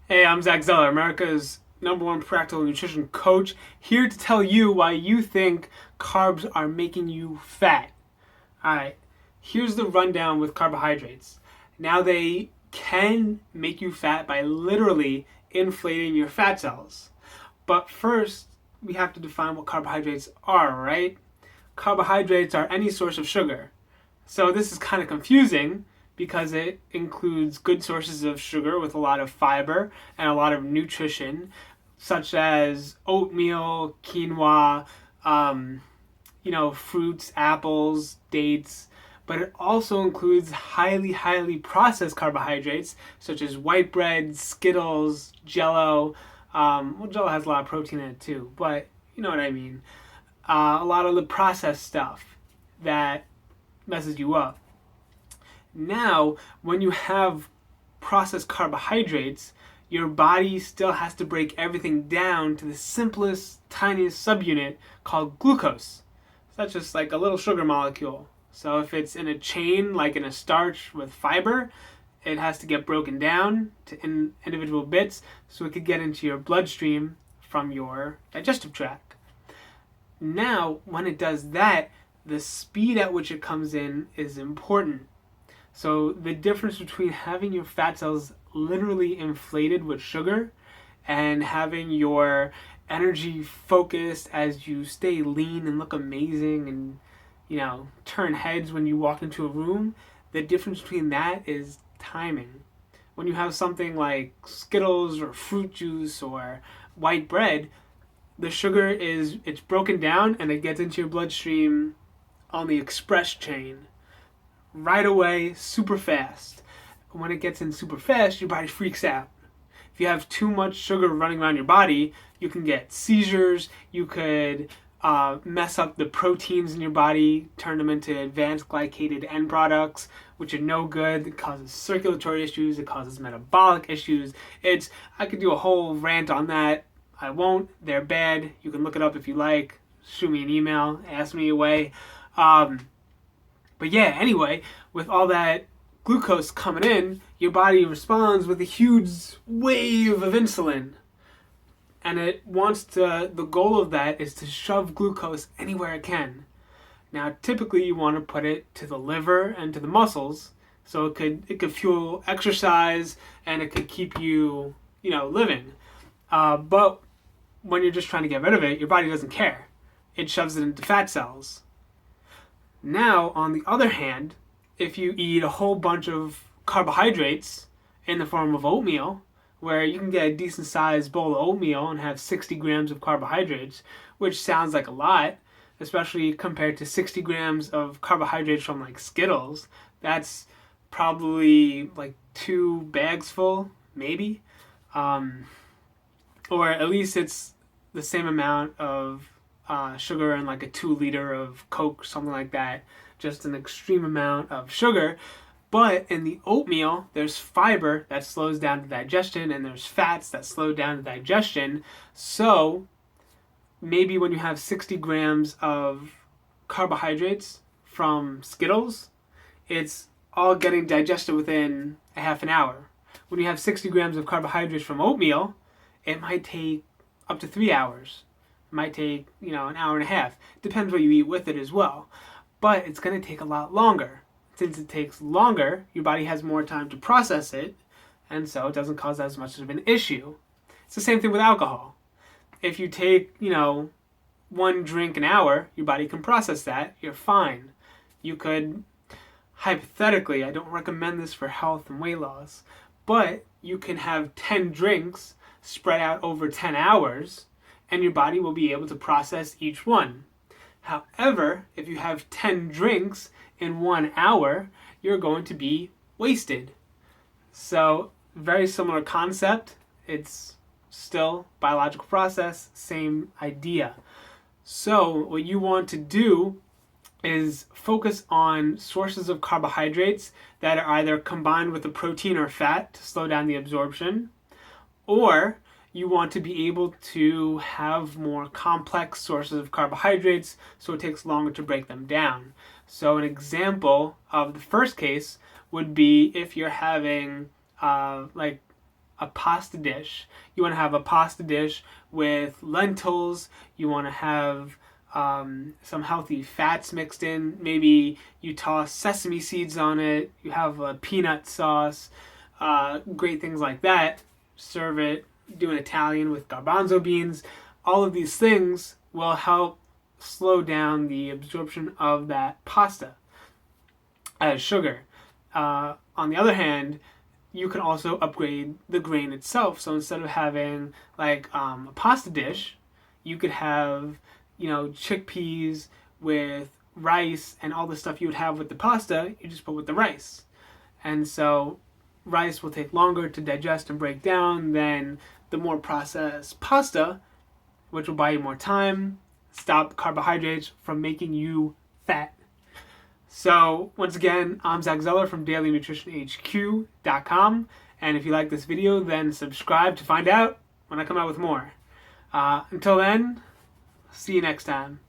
Hey, I'm Zack, America's #1 practical nutrition coach, here to tell you why you think carbs are making you fat. Alright, here's the rundown with carbohydrates. Now, they can make you fat by literally inflating your fat cells. But first, we have to define what carbohydrates are, right? Carbohydrates are any source of sugar. So this is kind of confusing because it includes good sources of sugar with a lot of fiber and a lot of nutrition, such as oatmeal, quinoa, fruits, apples, dates. But it also includes highly processed carbohydrates, such as white bread, Skittles, Jello. Jello has a lot of protein in it too, but you know what I mean. A lot of the processed stuff that messes you up. Now, when you have processed carbohydrates, your body still has to break everything down to the simplest, tiniest subunit called glucose. So that's just like a little sugar molecule. So if it's in a chain, like in a starch with fiber, it has to get broken down to individual bits so it could get into your bloodstream from your digestive tract. Now, when it does that, the speed at which it comes in is important. So the difference between having your fat cells literally inflated with sugar and having your energy focused as you stay lean and look amazing and turn heads when you walk into a room, the difference between that is timing. When you have something like Skittles or fruit juice or white bread, the sugar it's broken down and it gets into your bloodstream on the express chain right away, super fast. When it gets in super fast, your body freaks out. If you have too much sugar running around your body, you can get seizures. You could mess up the proteins in your body, turn them into advanced glycated end products, which are no good. It causes circulatory issues. It causes metabolic issues. I could do a whole rant on that. I won't. They're bad. You can look it up if you like. Shoot me an email. Ask me away. But yeah, anyway, with all that glucose coming in, your body responds with a huge wave of insulin. And the goal of that is to shove glucose anywhere it can. Now, typically you want to put it to the liver and to the muscles, so it could fuel exercise and it could keep you, living. But when you're just trying to get rid of it, your body doesn't care. It shoves it into fat cells. Now, on the other hand, if you eat a whole bunch of carbohydrates in the form of oatmeal, where you can get a decent sized bowl of oatmeal and have 60 grams of carbohydrates, which sounds like a lot, especially compared to 60 grams of carbohydrates from like Skittles. That's probably like 2 bags full, maybe. Or at least it's the same amount of sugar in like a 2 liter of Coke, something like that. Just an extreme amount of sugar. But in the oatmeal, there's fiber that slows down the digestion, and there's fats that slow down the digestion. So maybe when you have 60 grams of carbohydrates from Skittles, it's all getting digested within a half an hour. When you have 60 grams of carbohydrates from oatmeal, it might take up to 3 hours. It might take, an hour and a half. Depends what you eat with it as well. But it's going to take a lot longer. Since it takes longer, your body has more time to process it, and so it doesn't cause as much of an issue. It's the same thing with alcohol. If you take, 1 drink an hour, your body can process that, you're fine. You could, hypothetically, I don't recommend this for health and weight loss, but you can have 10 drinks spread out over 10 hours, and your body will be able to process each one. However, if you have 10 drinks in 1 hour, you're going to be wasted. So, very similar concept. It's still biological process, same idea. So, what you want to do is focus on sources of carbohydrates that are either combined with a protein or fat to slow down the absorption, or you want to be able to have more complex sources of carbohydrates so it takes longer to break them down. So an example of the first case would be if you're having like a pasta dish. You want to have a pasta dish with lentils. You want to have some healthy fats mixed in. Maybe you toss sesame seeds on it. You have a peanut sauce. Great things like that. Serve it. Do an Italian with garbanzo beans. All of these things will help slow down the absorption of that pasta as sugar. On the other hand, you can also upgrade the grain itself. So instead of having like a pasta dish, you could have, chickpeas with rice and all the stuff you would have with the pasta, you just put with the rice. And so rice will take longer to digest and break down than the more processed pasta, which will buy you more time, stop carbohydrates from making you fat. So once again, I'm Zack from dailynutritionhq.com. And if you like this video, then subscribe to find out when I come out with more. Until then, see you next time.